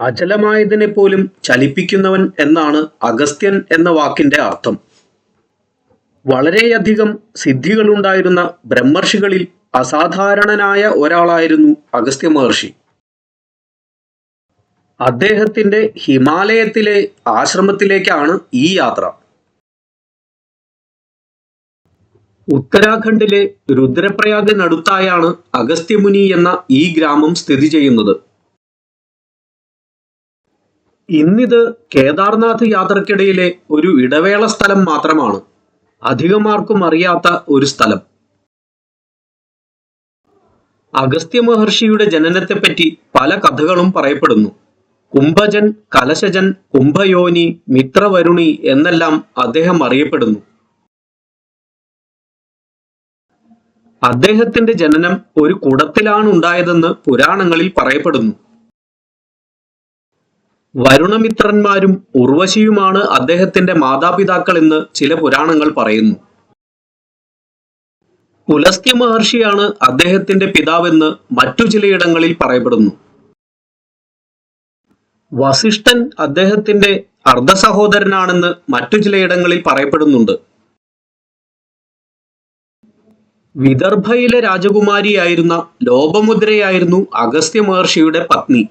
അചലമായതിനെ പോലും ചലിപ്പിക്കുന്നവൻ എന്നാണ് അഗസ്ത്യൻ എന്ന വാക്കിന്റെ അർത്ഥം. വളരെയധികം സിദ്ധികളുണ്ടായിരുന്ന ബ്രഹ്മർഷികളിൽ അസാധാരണനായ ഒരാളായിരുന്നു അഗസ്ത്യ മഹർഷി. അദ്ദേഹത്തിന്റെ ഹിമാലയത്തിലെ ആശ്രമത്തിലേക്കാണ് ഈ യാത്ര. ഉത്തരാഖണ്ഡിലെ രുദ്രപ്രയാഗിനടുത്തായാണ് അഗസ്ത്യമുനി എന്ന ഈ ഗ്രാമം സ്ഥിതി ചെയ്യുന്നത്. ഇന്നിത് കേദാർനാഥ് യാത്രക്കിടയിലെ ഒരു ഇടവേള സ്ഥലം മാത്രമാണ്, അധികമാർക്കും അറിയാത്ത ഒരു സ്ഥലം. അഗസ്ത്യ മഹർഷിയുടെ ജനനത്തെപ്പറ്റി പല കഥകളും പറയപ്പെടുന്നു. കുംഭജൻ, കലശജൻ, കുംഭയോനി, മിത്രവരുണി എന്നെല്ലാം അദ്ദേഹം അറിയപ്പെടുന്നു. അദ്ദേഹത്തിന്റെ ജനനം ഒരു കുടത്തിലാണ് ഉണ്ടായതെന്ന് പുരാണങ്ങളിൽ പറയപ്പെടുന്നു. വരുണമിത്രന്മാരും ഉർവശിയുമാണ് അദ്ദേഹത്തിന്റെ മാതാപിതാക്കൾ എന്ന് ചില പുരാണങ്ങൾ പറയുന്നു. പുലസ്ത്യ മഹർഷിയാണ് അദ്ദേഹത്തിന്റെ പിതാവെന്ന് മറ്റു ചിലയിടങ്ങളിൽ പറയപ്പെടുന്നു. വസിഷ്ഠൻ അദ്ദേഹത്തിന്റെ അർദ്ധസഹോദരനാണെന്ന് മറ്റു ചിലയിടങ്ങളിൽ പറയപ്പെടുന്നുണ്ട്. വിദർഭയിലെ രാജകുമാരിയായിരുന്ന ലോപമുദ്രയായിരുന്നു അഗസ്ത്യ മഹർഷിയുടെ പത്നി.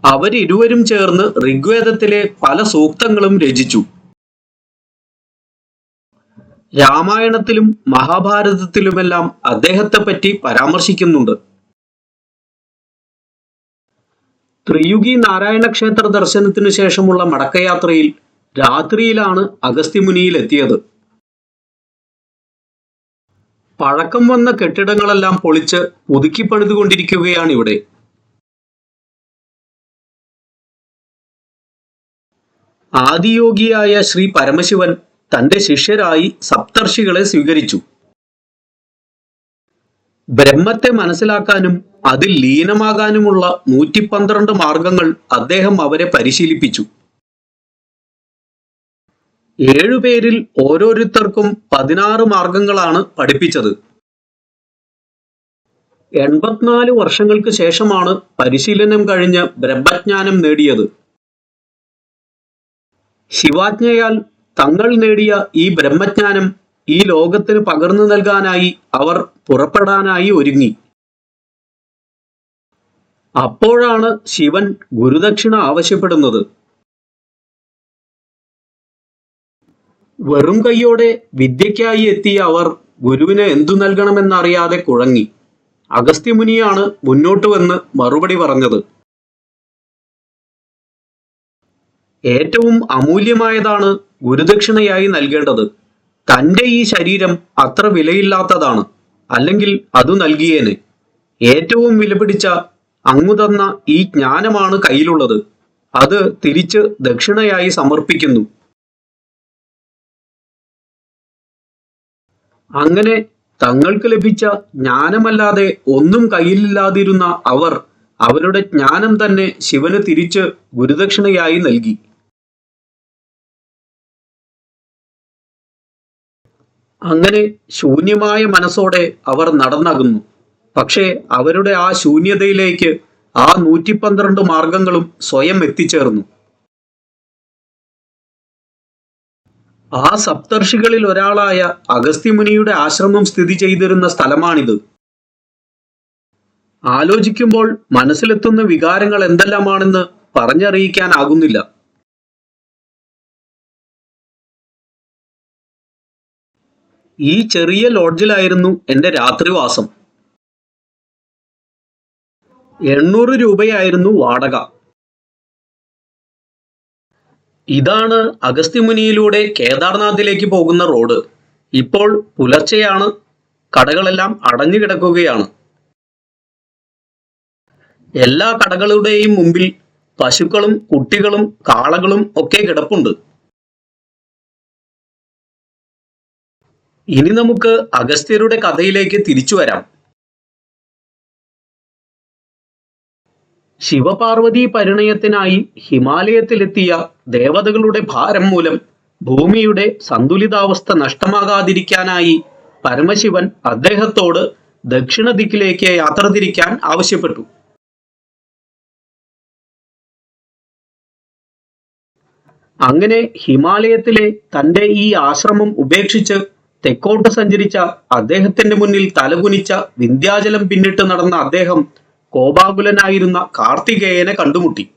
അവരിരുവരും ചേർന്ന് ഋഗ്വേദത്തിലെ പല സൂക്തങ്ങളും രചിച്ചു. രാമായണത്തിലും മഹാഭാരതത്തിലുമെല്ലാം അദ്ദേഹത്തെപ്പറ്റി പരാമർശിക്കുന്നുണ്ട്. ത്രിയുഗി നാരായണ ക്ഷേത്ര ദർശനത്തിനു ശേഷമുള്ള മടക്കയാത്രയിൽ രാത്രിയിലാണ് അഗസ്ത്യമുനിയിൽ എത്തിയത്. പഴക്കം വന്ന കെട്ടിടങ്ങളെല്ലാം പൊളിച്ച് പുതുക്കിപ്പണിതുകൊണ്ടിരിക്കുകയാണ് ഇവിടെ. ആദിയോഗിയായ ശ്രീ പരമശിവൻ തന്റെ ശിഷ്യരായി സപ്തർഷികളെ സ്വീകരിച്ചു. ബ്രഹ്മത്തെ മനസ്സിലാക്കാനും അതിൽ ലീനമാകാനുമുള്ള 112 മാർഗങ്ങൾ അദ്ദേഹം അവരെ പരിശീലിപ്പിച്ചു. 7 പേരിൽ ഓരോരുത്തർക്കും 16 മാർഗങ്ങളാണ് പഠിപ്പിച്ചത്. 84 വർഷങ്ങൾക്ക് ശേഷമാണ് പരിശീലനം കഴിഞ്ഞ് ബ്രഹ്മജ്ഞാനം നേടിയത്. ശിവാജ്ഞയാൽ തങ്ങൾ നേടിയ ഈ ബ്രഹ്മജ്ഞാനം ഈ ലോകത്തിന് പകർന്നു നൽകാനായി അവർ പുറപ്പെടാനായി ഒരുങ്ങി. അപ്പോഴാണ് ശിവൻ ഗുരുദക്ഷിണ ആവശ്യപ്പെടുന്നത്. വെറും കൈയോടെ വിദ്യയ്ക്കായി എത്തിയ അവർ ഗുരുവിന് എന്തു നൽകണമെന്നറിയാതെ കുഴങ്ങി. അഗസ്ത്യമുനിയാണ് മുന്നോട്ട് വന്ന് മറുപടി പറഞ്ഞത്. ഏറ്റവും അമൂല്യമായതാണ് ഗുരുദക്ഷിണയായി നൽകേണ്ടത്. തൻ്റെ ഈ ശരീരം അത്ര വിലയില്ലാത്തതാണ്, അല്ലെങ്കിൽ അത് നൽകിയേനെ. ഏറ്റവും വിലപിടിച്ച അങ്ങു തന്ന ഈ ജ്ഞാനമാണ് കയ്യിലുള്ളത്, അത് തിരിച്ച് ദക്ഷിണയായി സമർപ്പിക്കുന്നു. അങ്ങനെ തങ്ങൾക്ക് ലഭിച്ച ജ്ഞാനമല്ലാതെ ഒന്നും കയ്യിലില്ലാതിരുന്ന അവർ അവരുടെ ജ്ഞാനം തന്നെ ശിവന് തിരിച്ച് ഗുരുദക്ഷിണയായി നൽകി. അങ്ങനെ ശൂന്യമായ മനസ്സോടെ അവർ നടന്നകുന്നു. പക്ഷേ അവരുടെ ആ ശൂന്യതയിലേക്ക് ആ 112 മാർഗങ്ങളും സ്വയം എത്തിച്ചേർന്നു. ആ സപ്തർഷികളിൽ ഒരാളായ അഗസ്ത്യമുനിയുടെ ആശ്രമം സ്ഥിതി ചെയ്തിരുന്ന സ്ഥലമാണിത്. ആലോചിക്കുമ്പോൾ മനസ്സിലെത്തുന്ന വികാരങ്ങൾ എന്തെല്ലാമാണെന്ന് പറഞ്ഞറിയിക്കാനാകുന്നില്ല. ഈ ചെറിയ ലോഡ്ജിലായിരുന്നു എൻ്റെ രാത്രിവാസം. 800 രൂപയായിരുന്നു വാടക. ഇതാണ് അഗസ്ത്യമുനിയിലൂടെ കേദാർനാഥിലേക്ക് പോകുന്ന റോഡ്. ഇപ്പോൾ പുലർച്ചെയാണ്. കടകളെല്ലാം അടഞ്ഞു കിടക്കുകയാണ്. എല്ലാ കടകളുടെയും മുമ്പിൽ പശുക്കളും കുട്ടികളും കാളകളും ഒക്കെ കിടപ്പുണ്ട്. ഇനി നമുക്ക് അഗസ്ത്യരുടെ കഥയിലേക്ക് തിരിച്ചു വരാം. ശിവപാർവതി പരിണയത്തിനായി ഹിമാലയത്തിലെത്തിയ ദേവതകളുടെ ഭാരം മൂലം ഭൂമിയുടെ സന്തുലിതാവസ്ഥ നഷ്ടമാകാതിരിക്കാനായി പരമശിവൻ അദ്ദേഹത്തോട് ദക്ഷിണ ദിക്കിലേക്ക് യാത്ര തിരിക്കാൻ ആവശ്യപ്പെട്ടു. അങ്ങനെ ഹിമാലയത്തിലെ തന്റെ ഈ ആശ്രമം ഉപേക്ഷിച്ച് തെക്കോട്ട് സഞ്ചരിച്ച അദ്ദേഹത്തിന്റെ മുന്നിൽ തലകുനിച്ച വിന്ധ്യാചലം പിന്നിട്ട് നടന്ന അദ്ദേഹം കോപാകുലനായിരുന്ന കാർത്തികേയനെ കണ്ടുമുട്ടി.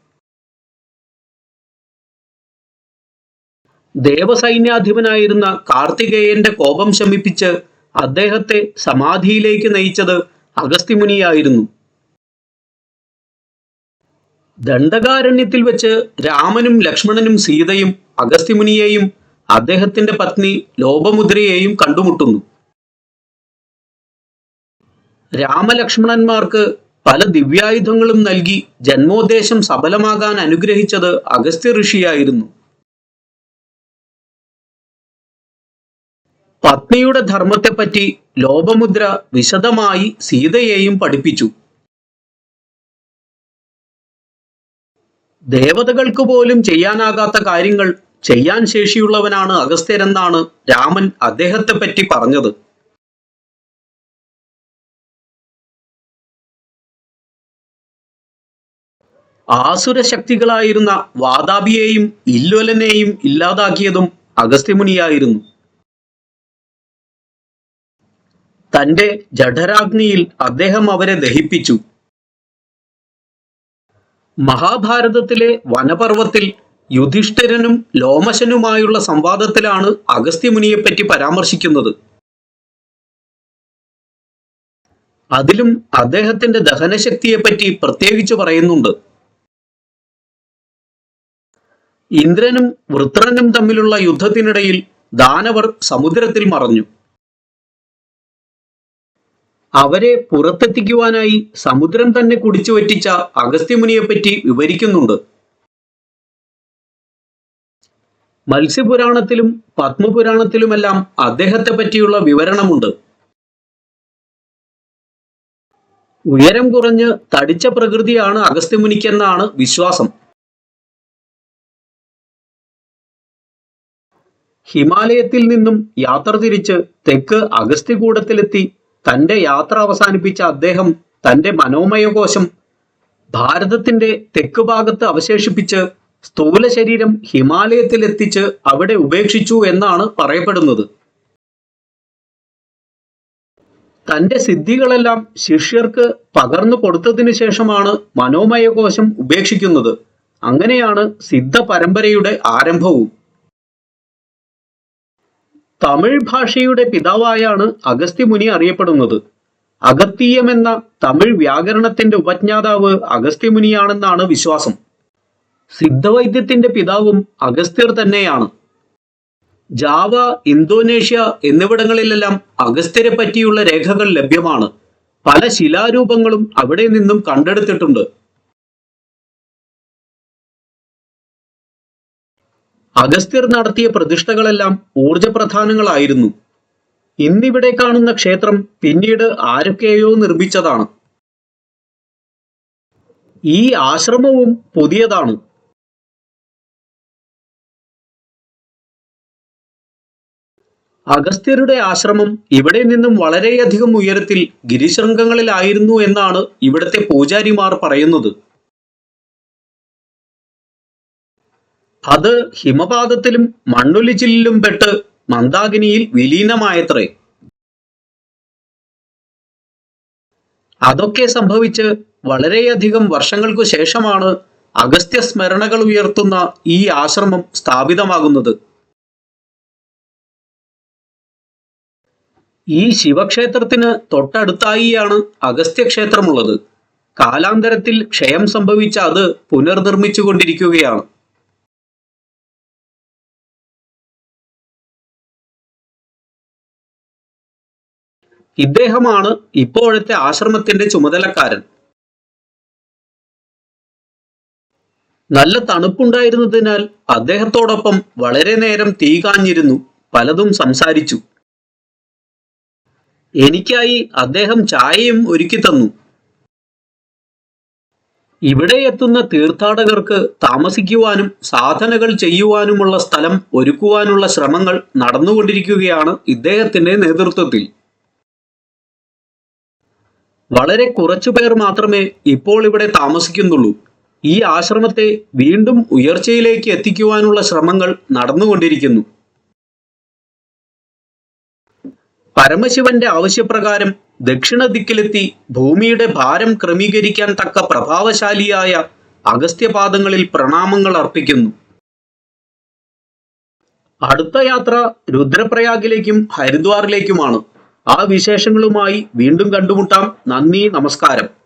ദേവസൈന്യാധിപനായിരുന്ന കാർത്തികേയന്റെ കോപം ശമിപ്പിച്ച് അദ്ദേഹത്തെ സമാധിയിലേക്ക് നയിച്ചത് അഗസ്ത്യമുനിയായിരുന്നു. ദണ്ഡകാരണ്യത്തിൽ വെച്ച് രാമനും ലക്ഷ്മണനും സീതയും അഗസ്ത്യമുനിയെയും അദ്ദേഹത്തിന്റെ പത്നി ലോപമുദ്രയെയും കണ്ടുമുട്ടുന്നു. രാമലക്ഷ്മണന്മാർക്ക് പല ദിവ്യായുധങ്ങളും നൽകി ജന്മോദ്ദേശം സഫലമാകാൻ അനുഗ്രഹിച്ചത് അഗസ്ത്യ ഋഷിയായിരുന്നു. പത്നിയുടെ ധർമ്മത്തെപ്പറ്റി ലോപമുദ്ര വിശദമായി സീതയെയും പഠിപ്പിച്ചു. ദേവതകൾക്ക് പോലും ചെയ്യാനാകാത്ത കാര്യങ്ങൾ ചെയ്യാൻ ശേഷിയുള്ളവനാണ് അഗസ്ത്യരെന്നാണ് രാമൻ അദ്ദേഹത്തെപ്പറ്റി പറഞ്ഞത്. ആസുരശക്തികളായിരുന്ന വാതാപിയെയും ഇല്വലനെയും ഇല്ലാതാക്കിയതും അഗസ്ത്യമുനിയായിരുന്നു. തന്റെ ജഠരാഗ്നിയിൽ അദ്ദേഹം അവരെ ദഹിപ്പിച്ചു. മഹാഭാരതത്തിലെ വനപർവത്തിൽ യുധിഷ്ഠിരനും ലോമശനുമായുള്ള സംവാദത്തിലാണ് അഗസ്ത്യമുനിയെപ്പറ്റി പരാമർശിക്കുന്നത്. അതിലും അദ്ദേഹത്തിന്റെ ദഹനശക്തിയെപ്പറ്റി പ്രത്യേകിച്ച് പറയുന്നുണ്ട്. ഇന്ദ്രനും വൃത്രനും തമ്മിലുള്ള യുദ്ധത്തിനിടയിൽ ദാനവർ സമുദ്രത്തിൽ മറഞ്ഞു. അവരെ പുറത്തെത്തിക്കുവാനായി സമുദ്രം തന്നെ കുടിച്ചു വറ്റിച്ച അഗസ്ത്യമുനിയെപ്പറ്റി വിവരിക്കുന്നുണ്ട്. മത്സ്യപുരാണത്തിലും പത്മപുരാണത്തിലുമെല്ലാം അദ്ദേഹത്തെ പറ്റിയുള്ള വിവരണമുണ്ട്. ഉയരം കുറഞ്ഞ് തടിച്ച പ്രകൃതിയാണ് അഗസ്ത്യമുനിക്കെന്നാണ് വിശ്വാസം. ഹിമാലയത്തിൽ നിന്നും യാത്ര തിരിച്ച് തെക്ക് അഗസ്ത്യകൂടത്തിലെത്തി തന്റെ യാത്ര അവസാനിപ്പിച്ച അദ്ദേഹം തന്റെ മനോമയകോശം ഭാരതത്തിന്റെ തെക്ക് ഭാഗത്ത് അവശേഷിപ്പിച്ച് സ്ഥൂല ശരീരം ഹിമാലയത്തിൽ എത്തിച്ച് അവിടെ ഉപേക്ഷിച്ചു എന്നാണ് പറയപ്പെടുന്നത്. തന്റെ സിദ്ധികളെല്ലാം ശിഷ്യർക്ക് പകർന്നു കൊടുത്തതിനു ശേഷമാണ് മനോമയകോശം ഉപേക്ഷിക്കുന്നത്. അങ്ങനെയാണ് സിദ്ധ പരമ്പരയുടെ ആരംഭവും. തമിഴ് ഭാഷയുടെ പിതാവായാണ് അഗസ്ത്യമുനി അറിയപ്പെടുന്നത്. അഗസ്തീയം എന്ന തമിഴ് വ്യാകരണത്തിന്റെ ഉപജ്ഞാതാവ് അഗസ്ത്യമുനിയാണെന്നാണ് വിശ്വാസം. സിദ്ധവൈദ്യത്തിന്റെ പിതാവും അഗസ്ത്യർ തന്നെയാണ്. ജാവ, ഇന്തോനേഷ്യ എന്നിവിടങ്ങളിലെല്ലാം അഗസ്ത്യരെ പറ്റിയുള്ള രേഖകൾ ലഭ്യമാണ്. പല ശിലാരൂപങ്ങളും അവിടെ നിന്നും കണ്ടെടുത്തിട്ടുണ്ട്. അഗസ്ത്യർ നടത്തിയ പ്രതിഷ്ഠകളെല്ലാം ഊർജപ്രധാനങ്ങളായിരുന്നു. ഇന്നിവിടെ കാണുന്ന ക്ഷേത്രം പിന്നീട് ആരൊക്കെയോ നിർമ്മിച്ചതാണ്. ഈ ആശ്രമവും പുതിയതാണ്. അഗസ്ത്യരുടെ ആശ്രമം ഇവിടെ നിന്നും വളരെയധികം ഉയരത്തിൽ ഗിരിശൃംഗങ്ങളിലായിരുന്നു എന്നാണ് ഇവിടുത്തെ പൂജാരിമാർ പറയുന്നത്. അത് ഹിമപാതത്തിലും മണ്ണൊലിച്ചിലിലും പെട്ട് മന്ദാകിനിയിൽ വിലീനമായത്രേ. അതൊക്കെ സംഭവിച്ച് വളരെയധികം വർഷങ്ങൾക്കു ശേഷമാണ് അഗസ്ത്യ സ്മരണകൾ ഉയർത്തുന്ന ഈ ആശ്രമം സ്ഥാപിതമാകുന്നത്. ഈ ശിവക്ഷേത്രത്തിന് തൊട്ടടുത്തായിയാണ് അഗസ്ത്യ ക്ഷേത്രമുള്ളത്. കാലാന്തരത്തിൽ ക്ഷയം സംഭവിച്ച അത് പുനർനിർമ്മിച്ചുകൊണ്ടിരിക്കുകയാണ്. ഇദ്ദേഹമാണ് ഇപ്പോഴത്തെ ആശ്രമത്തിന്റെ ചുമതലക്കാരൻ. നല്ല തണുപ്പുണ്ടായിരുന്നതിനാൽ അദ്ദേഹത്തോടൊപ്പം വളരെ നേരം തീ കാഞ്ഞിരുന്നു, പലതും സംസാരിച്ചു. എനിക്കായി അദ്ദേഹം ചായയും ഒരുക്കി തന്നു. ഇവിടെ എത്തുന്ന തീർത്ഥാടകർക്ക് താമസിക്കുവാനും സാധനകൾ ചെയ്യുവാനുമുള്ള സ്ഥലം ഒരുക്കുവാനുള്ള ശ്രമങ്ങൾ നടന്നുകൊണ്ടിരിക്കുകയാണ് ഇദ്ദേഹത്തിന്റെ നേതൃത്വത്തിൽ. വളരെ കുറച്ചു പേർ മാത്രമേ ഇപ്പോൾ ഇവിടെ താമസിക്കുന്നുള്ളൂ. ഈ ആശ്രമത്തെ വീണ്ടും ഉയർച്ചയിലേക്ക് എത്തിക്കുവാനുള്ള ശ്രമങ്ങൾ നടന്നുകൊണ്ടിരിക്കുന്നു. പരമശിവന്റെ ആവശ്യപ്രകാരം ദക്ഷിണ ദിക്കിലെത്തി ഭൂമിയുടെ ഭാരം ക്രമീകരിക്കാൻ തക്ക പ്രഭാവശാലിയായ അഗസ്ത്യപാദങ്ങളിൽ പ്രണാമങ്ങൾ അർപ്പിക്കുന്നു. അടുത്ത യാത്ര രുദ്രപ്രയാഗിലേക്കും ഹരിദ്വാറിലേക്കുമാണ്. ആ വിശേഷങ്ങളുമായി വീണ്ടും കണ്ടുമുട്ടാം. നന്ദി, നമസ്കാരം.